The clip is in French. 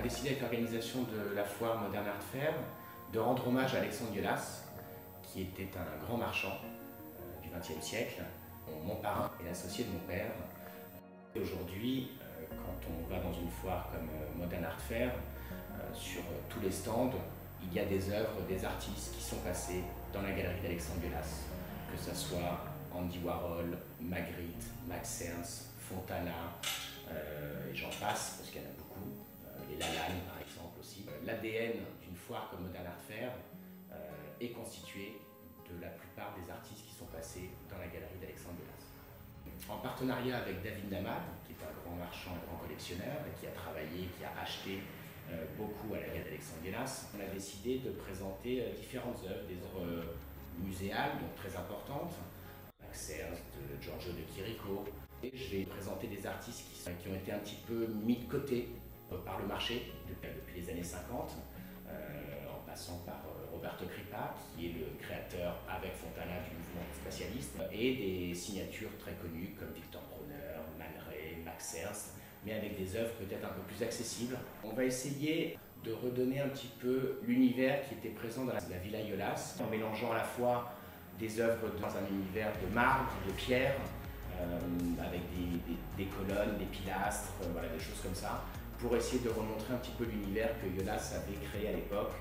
décidé avec l'organisation de la foire Modern Art Fair de rendre hommage à Alexandre Yolas, qui était un grand marchand du XXe siècle, mon parrain et l'associé de mon père. Aujourd'hui, quand on va dans une foire comme Modern Art Fair, sur tous les stands, il y a des œuvres, des artistes qui sont passés dans la galerie d'Alexandre Yolas, que ce soit Andy Warhol, Magritte, Max Ernst, Fontana, et j'en passe parce qu'il y en a beaucoup, les Lalanne par exemple aussi. L'ADN d'une foire comme Modern Art Fair est constitué de la plupart des artistes qui sont passés dans la galerie d'Alexandre Yolas. En partenariat avec David Namad, qui est un grand marchand, un grand collectionneur, et qui a travaillé, qui a acheté beaucoup à la galerie d'Alexandre Yolas, on a décidé de présenter différentes œuvres, des œuvres muséales, donc très importantes, Max Ernst, Giorgio de Chirico, et je vais présenter des artistes qui ont été un petit peu mis de côté par le marché depuis les années 50, en passant par Roberto Crippa, qui est le créateur avec Fontana du mouvement spatialiste, et des signatures très connues comme Victor Bronner, Man Ray, Max Ernst, mais avec des œuvres peut-être un peu plus accessibles. On va essayer de redonner un petit peu l'univers qui était présent dans la Villa Yolas, en mélangeant à la fois des œuvres dans un univers de marbre, de pierre, avec des colonnes, des pilastres, voilà, des choses comme ça, pour essayer de remontrer un petit peu l'univers que Yolas avait créé à l'époque.